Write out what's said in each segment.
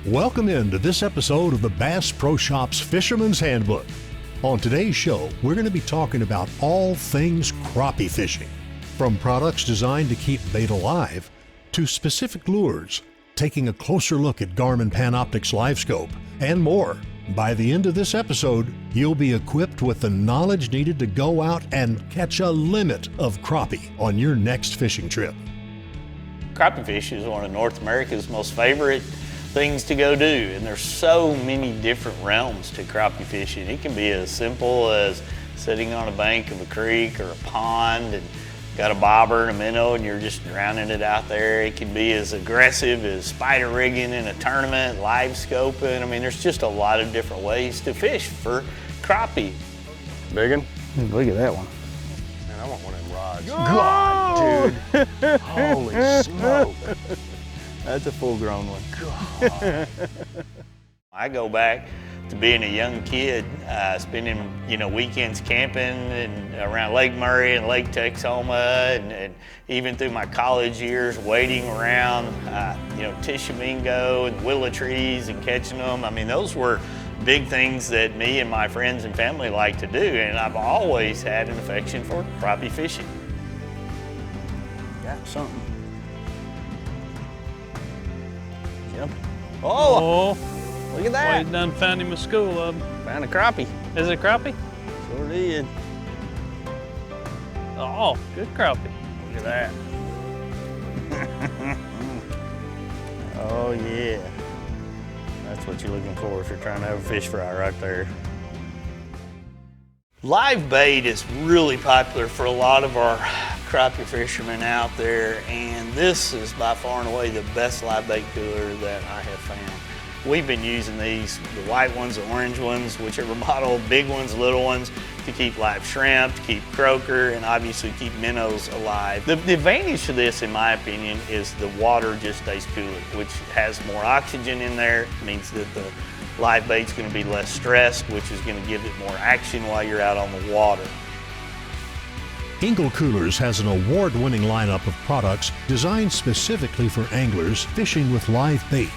Welcome into this episode of the Bass Pro Shop's Fisherman's Handbook. On today's show, we're going to be talking about all things crappie fishing, from products designed to keep bait alive to specific lures, taking a closer look at Garmin Panoptix LiveScope, and more. By the end of this episode, you'll be equipped with the knowledge needed to go out and catch a limit of crappie on your next fishing trip. Crappie fish is one of North America's most favorite things to go do, and there's so many different realms to crappie fishing. It can be as simple as sitting on a bank of a creek or a pond and got a bobber and a minnow and you're just drowning it out there. It can be as aggressive as spider rigging in a tournament, live scoping. I mean, there's just a lot of different ways to fish for crappie. Big one? Look at that one. Man, I want one of them rods. God, dude. Holy smoke. That's a full-grown one. I go back to being a young kid, spending weekends camping and around Lake Murray and Lake Texoma, and even through my college years wading around Tishomingo and willow trees and catching them. I mean, those were big things that me and my friends and family like to do, and I've always had an affection for crappie fishing. Got something. Yep. Oh, look at that. Well, you done found him a school of them. Found a crappie. Is it crappie? Sure did. Oh, good crappie. Look at that. Oh yeah. That's what you're looking for if you're trying to have a fish fry right there. Live bait is really popular for a lot of our crappie fishermen out there, and this is by far and away the best live bait cooler that I have found. We've been using these, the white ones, the orange ones, whichever model, big ones, little ones, to keep live shrimp, to keep croaker, and obviously keep minnows alive. The advantage to this, in my opinion, is the water just stays cooler, which has more oxygen in there. It means that the live bait's going to be less stressed, which is going to give it more action while you're out on the water. Engel Coolers has an award-winning lineup of products designed specifically for anglers fishing with live bait.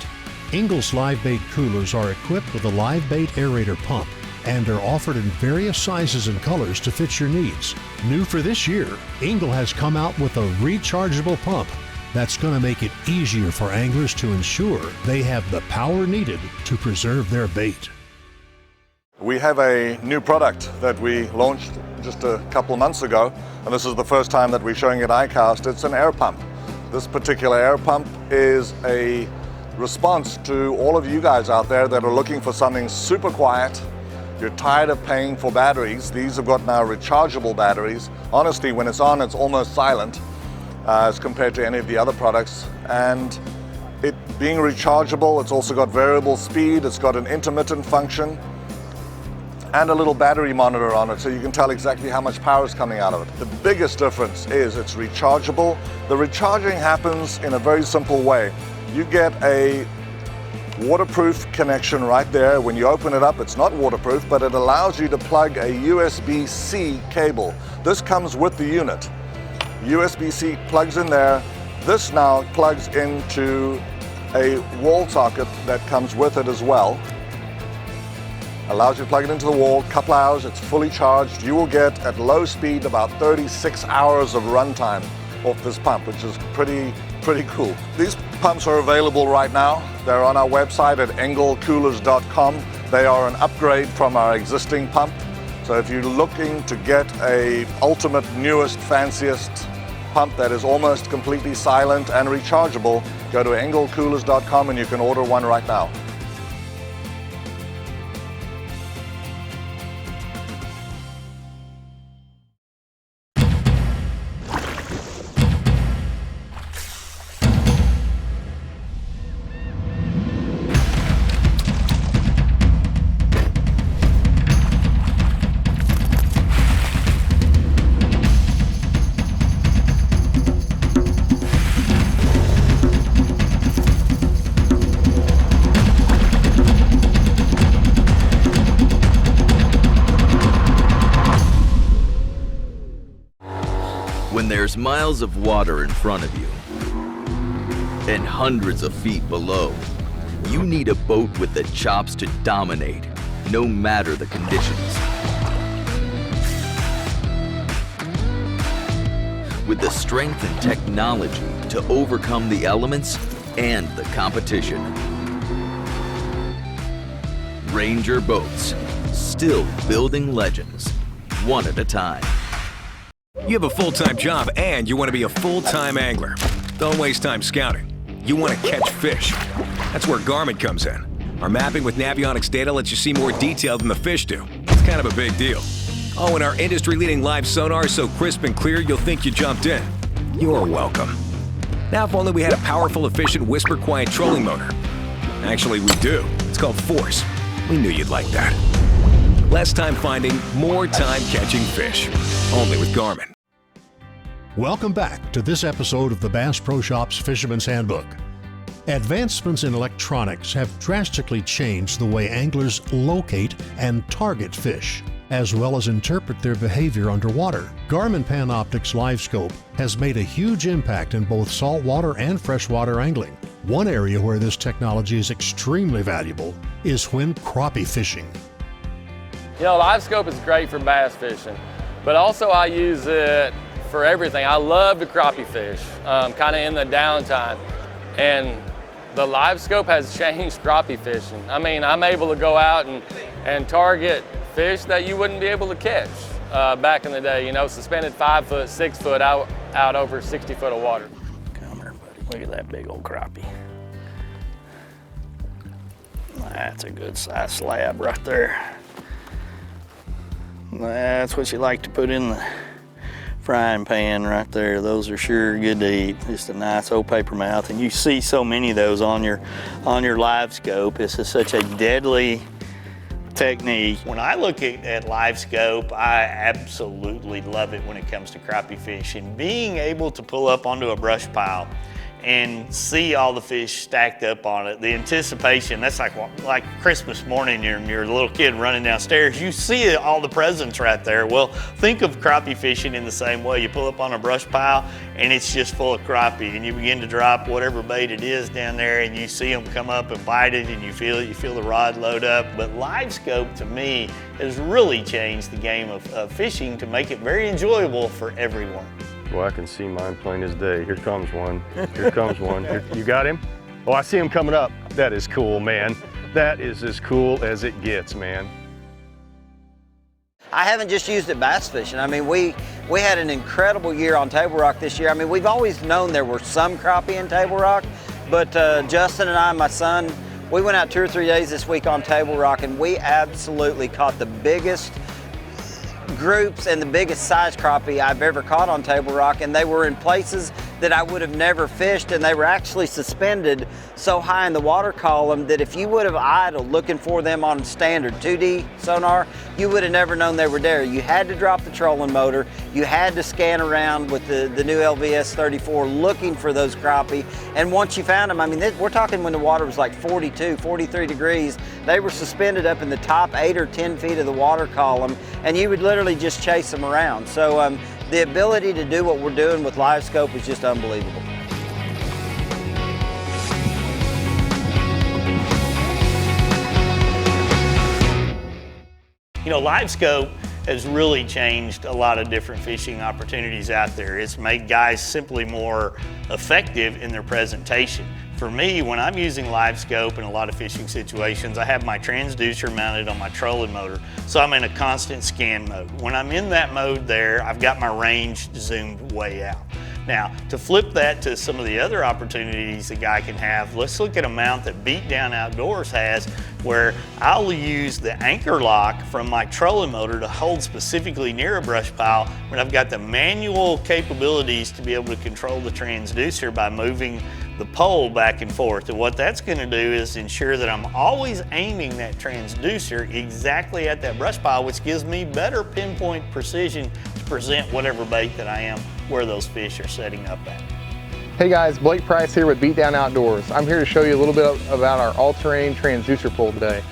Engel's live bait coolers are equipped with a live bait aerator pump and are offered in various sizes and colors to fit your needs. New for this year, Engel has come out with a rechargeable pump that's going to make it easier for anglers to ensure they have the power needed to preserve their bait. We have a new product that we launched just a couple of months ago, and this is the first time that we're showing it ICAST. It's an air pump. This particular air pump is a response to all of you guys out there that are looking for something super quiet. You're tired of paying for batteries. These have got now rechargeable batteries. Honestly, when it's on, it's almost silent as compared to any of the other products. And it being rechargeable, it's also got variable speed, it's got an intermittent function, and a little battery monitor on it, so you can tell exactly how much power is coming out of it. The biggest difference is it's rechargeable. The recharging happens in a very simple way. You get a waterproof connection right there. When you open it up, it's not waterproof, but it allows you to plug a USB-C cable. This comes with the unit. USB-C plugs in there. This now plugs into a wall socket that comes with it as well. Allows you to plug it into the wall, couple hours, it's fully charged. You will get, at low speed, about 36 hours of runtime off this pump, which is pretty cool. These pumps are available right now. They're on our website at engelcoolers.com. They are an upgrade from our existing pump. So if you're looking to get a ultimate, newest, fanciest pump that is almost completely silent and rechargeable, go to engelcoolers.com and you can order one right now. When there's miles of water in front of you and hundreds of feet below, You need a boat with the chops to dominate, no matter the conditions. With the strength and technology to overcome the elements and the competition. Ranger Boats, still building legends, one at a time. You have a full-time job and you want to be a full-time angler. Don't waste time scouting. You want to catch fish. That's where Garmin comes in. Our mapping with Navionics data lets you see more detail than the fish do. It's kind of a big deal. Oh, and our industry-leading live sonar is so crisp and clear you'll think you jumped in. You're welcome. Now if only we had a powerful, efficient, whisper-quiet trolling motor. Actually, we do. It's called Force. We knew you'd like that. Less time finding, more time catching fish. Only with Garmin. Welcome back to this episode of the Bass Pro Shop's Fisherman's Handbook. Advancements in electronics have drastically changed the way anglers locate and target fish, as well as interpret their behavior underwater. Garmin Panoptix LiveScope has made a huge impact in both saltwater and freshwater angling. One area where this technology is extremely valuable is when crappie fishing. You know, LiveScope is great for bass fishing, but also I use it for everything. I love to crappie fish, kind of in the downtime. And the LiveScope has changed crappie fishing. I mean, I'm able to go out and target fish that you wouldn't be able to catch back in the day, you know, suspended 5 foot, 6 foot out over 60 foot of water. Come here, buddy. Look at that big old crappie. That's a good size slab right there. That's what you like to put in the frying pan right there. Those are sure good to eat. Just a nice old paper mouth, and you see so many of those on your LiveScope. This is such a deadly technique. When I look at LiveScope, I absolutely love it when it comes to crappie fishing. Being able to pull up onto a brush pile and see all the fish stacked up on it, the anticipation, that's like Christmas morning, you're a little kid running downstairs, you see all the presents right there. Well, think of crappie fishing in the same way. You pull up on a brush pile and it's just full of crappie, and you begin to drop whatever bait it is down there, and you see them come up and bite it, and you feel the rod load up. But LiveScope, to me, has really changed the game of fishing to make it very enjoyable for everyone. Well, I can see mine plain as day. Here comes one. Here comes one. Here, you got him? Oh, I see him coming up. That is cool, man. That is as cool as it gets, man. I haven't just used it bass fishing. I mean, we had an incredible year on Table Rock this year. I mean, we've always known there were some crappie in Table Rock, but Justin and I, my son, we went out 2 or 3 days this week on Table Rock, and we absolutely caught the biggest groups and the biggest size crappie I've ever caught on Table Rock, and they were in places that I would have never fished, and they were actually suspended so high in the water column that if you would have idled looking for them on standard 2D sonar, you would have never known they were there. You had to drop the trolling motor, you had to scan around with the new LVS 34 looking for those crappie, and once you found them, I mean, we're talking when the water was like 42, 43 degrees, they were suspended up in the top 8 or 10 feet of the water column, and you would literally just chase them around. So the ability to do what we're doing with LiveScope is just unbelievable. You know, LiveScope has really changed a lot of different fishing opportunities out there. It's made guys simply more effective in their presentation. For me, when I'm using LiveScope in a lot of fishing situations, I have my transducer mounted on my trolling motor, so I'm in a constant scan mode. When I'm in that mode there, I've got my range zoomed way out. Now, to flip that to some of the other opportunities a guy can have, let's look at a mount that BeatDown Outdoors has, where I'll use the anchor lock from my trolling motor to hold specifically near a brush pile, when I've got the manual capabilities to be able to control the transducer by moving the pole back and forth. And what that's going to do is ensure that I'm always aiming that transducer exactly at that brush pile, which gives me better pinpoint precision to present whatever bait that I am where those fish are setting up at. Hey guys, Blake Price here with BeatDown Outdoors. I'm here to show you a little bit about our all-terrain transducer pole today.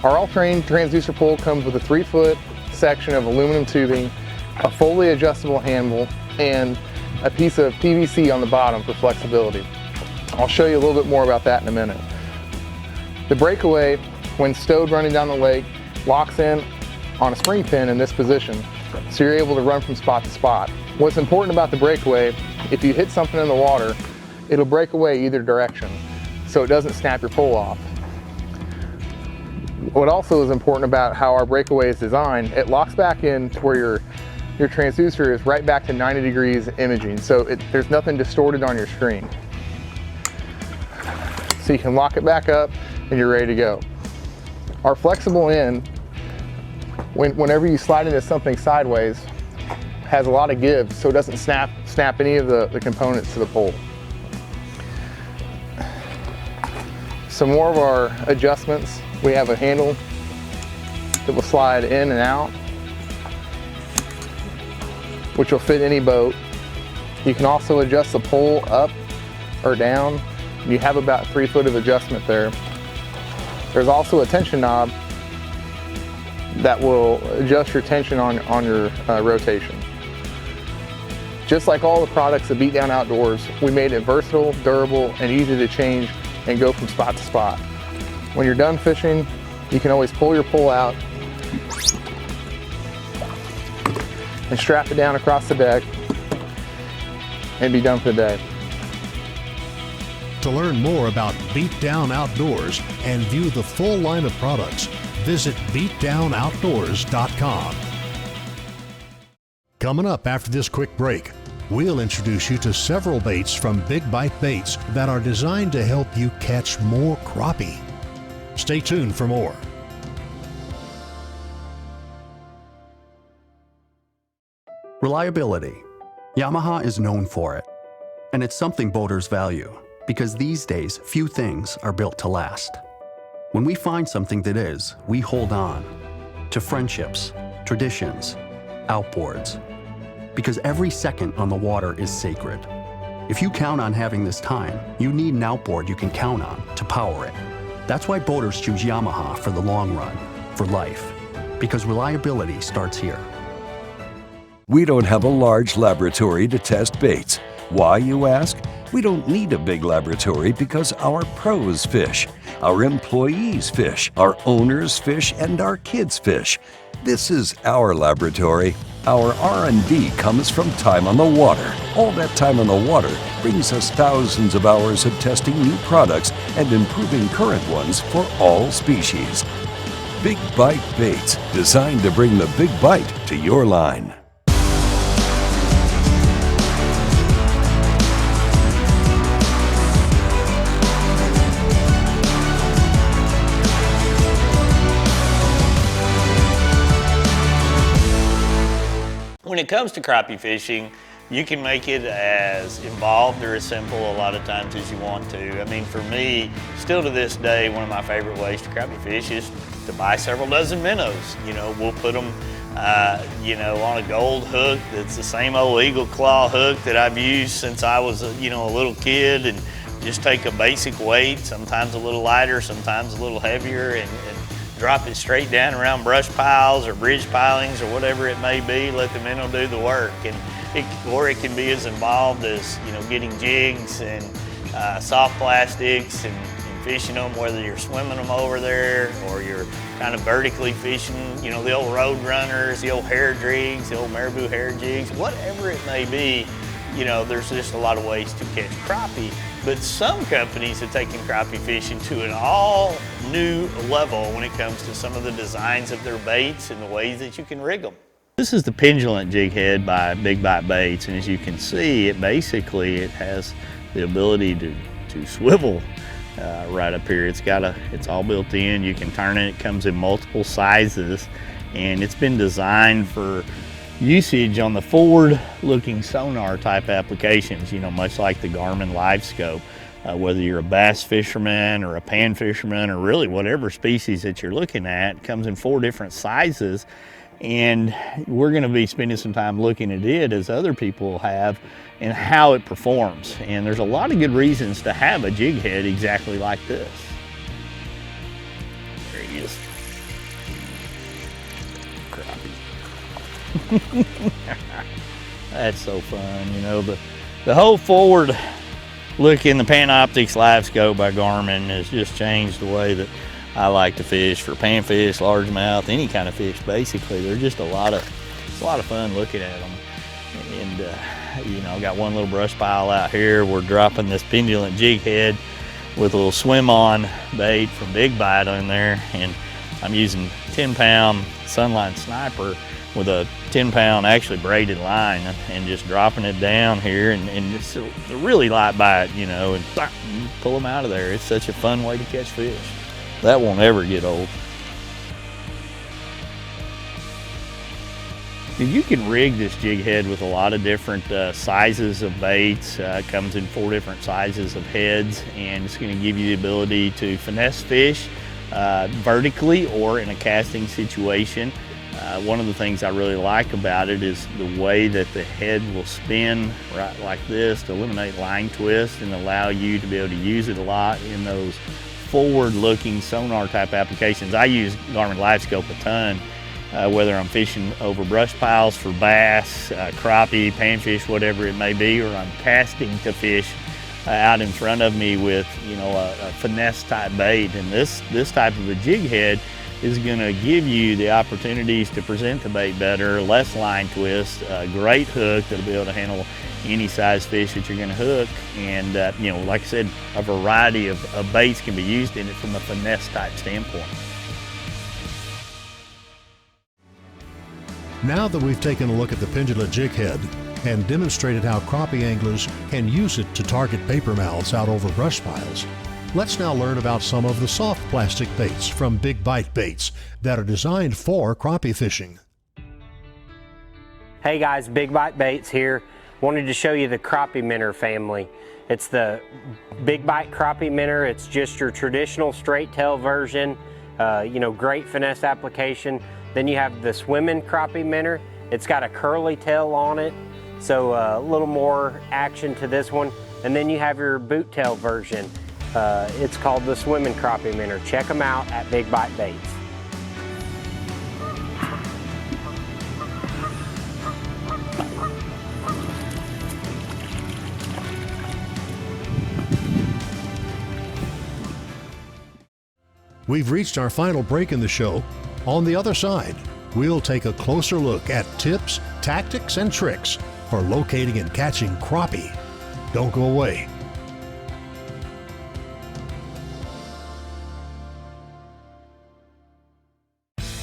Our all-terrain transducer pole comes with a 3-foot section of aluminum tubing, a fully adjustable handle, and a piece of PVC on the bottom for flexibility. I'll show you a little bit more about that in a minute. The breakaway, when stowed running down the lake, locks in on a spring pin in this position, so you're able to run from spot to spot. What's important about the breakaway, if you hit something in the water, it'll break away either direction, so it doesn't snap your pole off. What also is important about how our breakaway is designed, it locks back in to where your transducer is right back to 90 degrees imaging, so there's nothing distorted on your screen. So you can lock it back up and you're ready to go. Our flexible end, whenever you slide into something sideways, has a lot of give, so it doesn't snap any of the components to the pole. Some more of our adjustments. We have a handle that will slide in and out, which will fit any boat. You can also adjust the pole up or down. You have about 3 foot of adjustment there. There's also a tension knob that will adjust your tension on your rotation. Just like all the products at BeatDown Outdoors, we made it versatile, durable, and easy to change and go from spot to spot. When you're done fishing, you can always pull your pole out and strap it down across the deck and be done for the day. To learn more about BeatDown Outdoors and view the full line of products, visit BeatDownOutdoors.com. Coming up after this quick break, we'll introduce you to several baits from Big Bite Baits that are designed to help you catch more crappie. Stay tuned for more. Reliability. Yamaha is known for it, and it's something boaters value because these days few things are built to last. When we find something that is, we hold on to friendships, traditions, outboards, because every second on the water is sacred. If you count on having this time, you need an outboard you can count on to power it. That's why boaters choose Yamaha for the long run, for life, because reliability starts here. We don't have a large laboratory to test baits. Why, you ask? We don't need a big laboratory because our pros fish, our employees fish, our owners fish, and our kids fish. This is our laboratory. Our R&D comes from time on the water. All that time on the water brings us thousands of hours of testing new products and improving current ones for all species. Big Bite Baits, designed to bring the big bite to your line. When it comes to crappie fishing, you can make it as involved or as simple a lot of times as you want to. I mean, for me, still to this day, one of my favorite ways to crappie fish is to buy several dozen minnows. You know, we'll put them, on a gold hook that's the same old eagle claw hook that I've used since I was, a little kid, and just take a basic weight, sometimes a little lighter, sometimes a little heavier, and drop it straight down around brush piles or bridge pilings or whatever it may be. Let the minnow do the work, or it can be as involved as getting jigs and soft plastics and fishing them, whether you're swimming them over there or you're kind of vertically fishing. The old road runners, the old hair jigs, the old marabou hair jigs, whatever it may be. There's just a lot of ways to catch crappie. But some companies have taken crappie fishing to an all new level when it comes to some of the designs of their baits and the ways that you can rig them. This is the Pendulum jig head by Big Bite Baits, and as you can see, it has the ability to swivel right up here. It's all built in. You can turn it. It comes in multiple sizes, and it's been designed for usage on the forward-looking sonar type applications, much like the Garmin LiveScope. Whether you're a bass fisherman or a pan fisherman or really whatever species that you're looking at, it comes in 4 different sizes, and we're going to be spending some time looking at it as other people have and how it performs. And there's a lot of good reasons to have a jig head exactly like this. There he is. That's so fun, the whole forward looking, the Panoptix LiveScope by Garmin has just changed the way that I like to fish for panfish, largemouth, any kind of fish. Basically, they're just it's a lot of fun looking at them. And you know, got one little brush pile out here. We're dropping this Pendulum jig head with a little swim-on bait from Big Bite on there, and I'm using 10-pound Sunline Sniper with a 10-pound actually braided line, and just dropping it down here, and it's a really light bite, you know, and pull them out of there. It's such a fun way to catch fish. That won't ever get old. You can rig this jig head with a lot of different sizes of baits. It comes in 4 different sizes of heads, and it's going to give you the ability to finesse fish vertically or in a casting situation. One of the things I really like about it is the way that the head will spin right like this to eliminate line twist and allow you to be able to use it a lot in those forward-looking sonar type applications. I use Garmin LiveScope a ton. Whether I'm fishing over brush piles for bass, crappie, panfish, whatever it may be, or I'm casting to fish out in front of me with, you know, a finesse type bait. And this type of a jig head is going to give you the opportunities to present the bait better, less line twist, a great hook that'll be able to handle any size fish that you're going to hook. And you know, like I said, a variety of baits can be used in it from a finesse type standpoint. Now that we've taken a look at the Pendulum jig head and demonstrated how crappie anglers can use it to target paper mouths out over brush piles, let's now learn about some of the soft plastic baits from Big Bite Baits that are designed for crappie fishing. Hey guys, Big Bite Baits here. Wanted to show you the crappie minnow family. It's the Big Bite crappie minnow. It's just your traditional straight tail version. You know, great finesse application. Then you have the swimming crappie minnow. It's got a curly tail on it, so a little more action to this one. And then you have your boot tail version. It's called the swimming crappie minnow. Check them out at Big Bite Baits. We've reached our final break in the show. On the other side, we'll take a closer look at tips, tactics, and tricks for locating and catching crappie. Don't go away.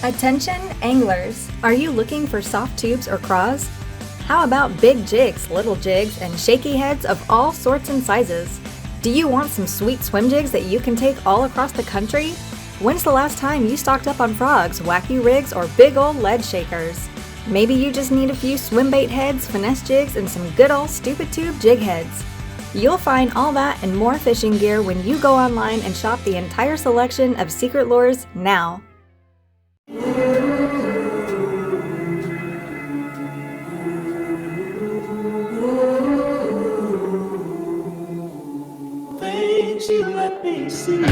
Attention anglers, are you looking for soft tubes or craws? How about big jigs, little jigs, and shaky heads of all sorts and sizes? Do you want some sweet swim jigs that you can take all across the country? When's the last time you stocked up on frogs, wacky rigs, or big old lead shakers? Maybe you just need a few swim bait heads, finesse jigs, and some good old stupid tube jig heads. You'll find all that and more fishing gear when you go online and shop the entire selection of Secret Lures now. Things you let me see.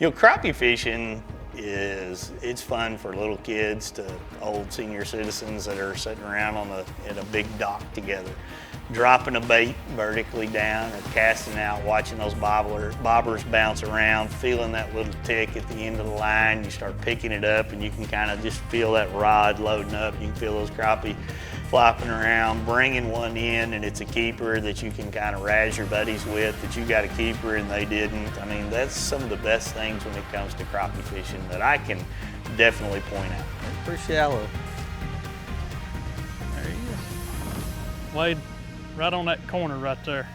You know, crappie fishing it's fun for little kids to old senior citizens that are sitting around in a big dock together, dropping a bait vertically down or casting out, watching those bobbers bounce around, feeling that little tick at the end of the line. You start picking it up and you can kind of just feel that rod loading up. You can feel those crappie flopping around, bringing one in, and it's a keeper that you can kind of razz your buddies with, that you got a keeper and they didn't. I mean, that's some of the best things when it comes to crappie fishing that I can definitely point out. It's pretty shallow. There he is. Wade, right on that corner right there.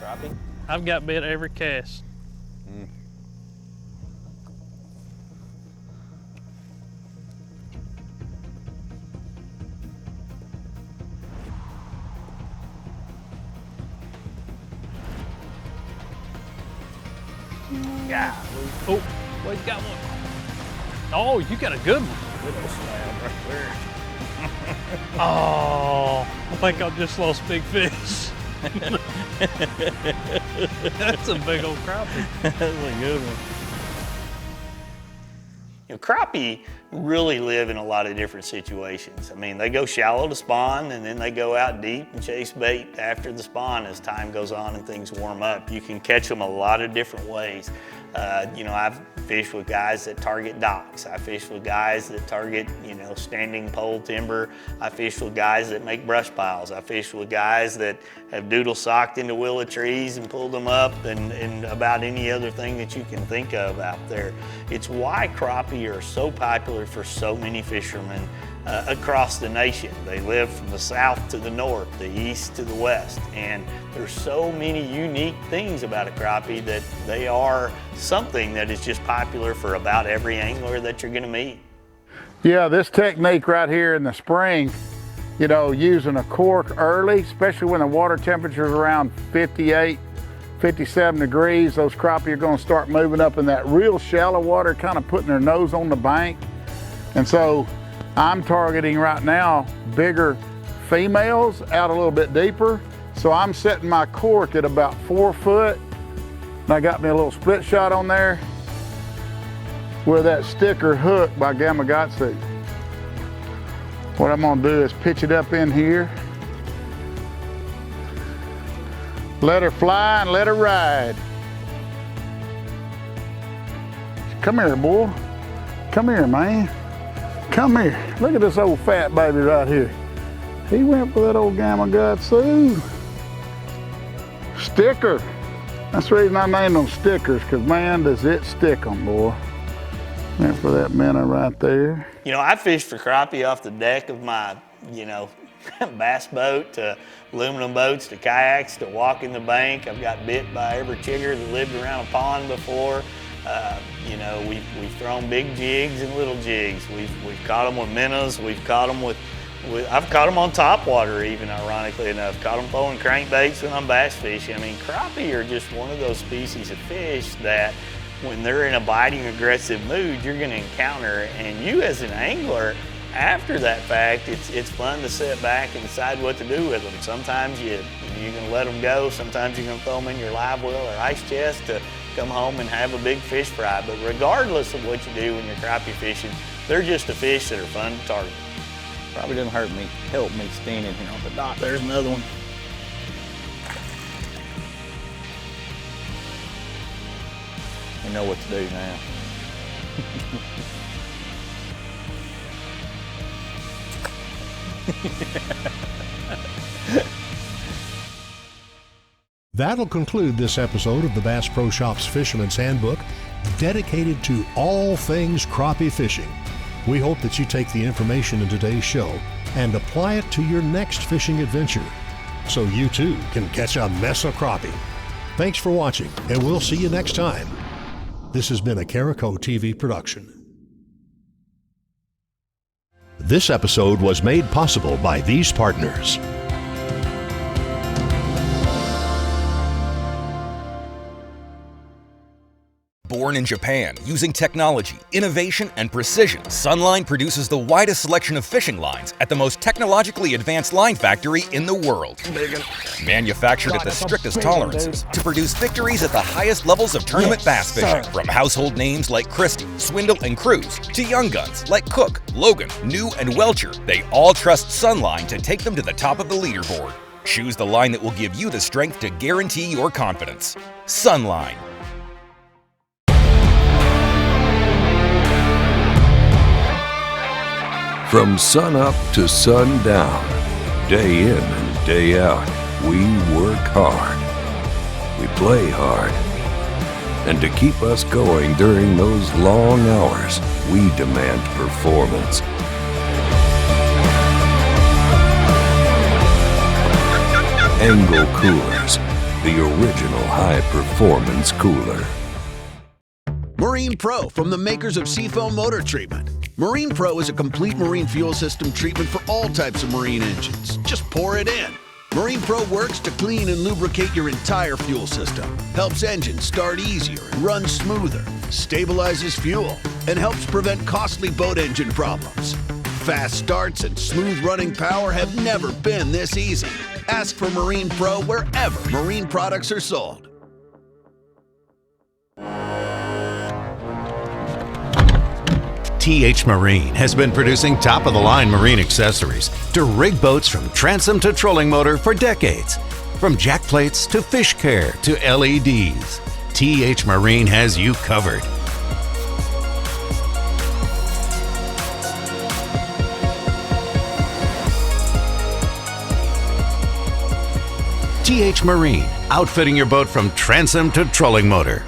Crappie? I've got bit every cast. Yeah. Oh, Wade's got one. Oh, you got a good one. Little slab right there. Oh, I think I just lost big fish. That's a big old crappie. That's a good one. You know, crappie really live in a lot of different situations. I mean, they go shallow to spawn, and then they go out deep and chase bait after the spawn as time goes on and things warm up. You can catch them a lot of different ways. You know, I've fished with guys that target docks. I fish with guys that target, you know, standing pole timber. I fish with guys that make brush piles. I fish with guys that have doodle socked into willow trees and pulled them up, and about any other thing that you can think of out there. It's why crappie are so popular for so many fishermen across the nation. They live from the south to the north, the east to the west, and there's so many unique things about a crappie that they are something that is just popular for about every angler that you're going to meet. Yeah, this technique right here in the spring, you know, using a cork early, especially when the water temperature is around 58, 57 degrees, those crappie are going to start moving up in that real shallow water, kind of putting their nose on the bank. And so I'm targeting right now bigger females out a little bit deeper. So I'm setting my cork at about 4 foot. And I got me a little split shot on there with that sticker hook by Gamakatsu. What I'm gonna do is pitch it up in here. Let her fly and let her ride. Come here, boy. Come here, man. Come here. Look at this old fat baby right here. He went for that old Gamakatsu. Sticker. That's the reason I named them stickers, because man, does it stick them, boy. Went for that minnow right there. You know, I fished for crappie off the deck of my, you know, bass boat to aluminum boats to kayaks to walking the bank. I've got bit by every chigger that lived around a pond before. You know, we've thrown big jigs and little jigs. We've caught them with minnows. We've caught them with I've caught them on top water even, ironically enough. Caught them throwing crankbaits when I'm bass fishing. I mean, crappie are just one of those species of fish that when they're in a biting, aggressive mood, you're gonna encounter. And you as an angler, after that fact, it's fun to sit back and decide what to do with them. Sometimes you're gonna let them go. Sometimes you're gonna throw them in your live well or ice chest to come home and have a big fish fry. But regardless of what you do when you're crappie fishing, they're just a fish that are fun to target. Probably didn't help me standing here on the dock. There's another one. You know what to do now. That'll conclude this episode of the Bass Pro Shop's Fisherman's Handbook, dedicated to all things crappie fishing. We hope that you take the information in today's show and apply it to your next fishing adventure, so you too can catch a mess of crappie. Thanks for watching, and we'll see you next time. This has been a Carico TV production. This episode was made possible by these partners. Born in Japan, using technology, innovation, and precision, Sunline produces the widest selection of fishing lines at the most technologically advanced line factory in the world. Manufactured at the strictest tolerances to produce victories at the highest levels of tournament bass fishing. From household names like Christie, Swindle, and Cruz, to young guns like Cook, Logan, New, and Welcher, they all trust Sunline to take them to the top of the leaderboard. Choose the line that will give you the strength to guarantee your confidence. Sunline. From sun up to sundown, day in and day out, we work hard. We play hard. And to keep us going during those long hours, we demand performance. Engel Coolers, the original high-performance cooler. Marine Pro, from the makers of Seafoam Motor Treatment. Marine Pro is a complete marine fuel system treatment for all types of marine engines. Just pour it in. Marine Pro works to clean and lubricate your entire fuel system, helps engines start easier and run smoother, stabilizes fuel, and helps prevent costly boat engine problems. Fast starts and smooth running power have never been this easy. Ask for Marine Pro wherever marine products are sold. TH Marine has been producing top-of-the-line marine accessories to rig boats from transom to trolling motor for decades. From jack plates to fish care to LEDs, TH Marine has you covered. TH Marine, outfitting your boat from transom to trolling motor.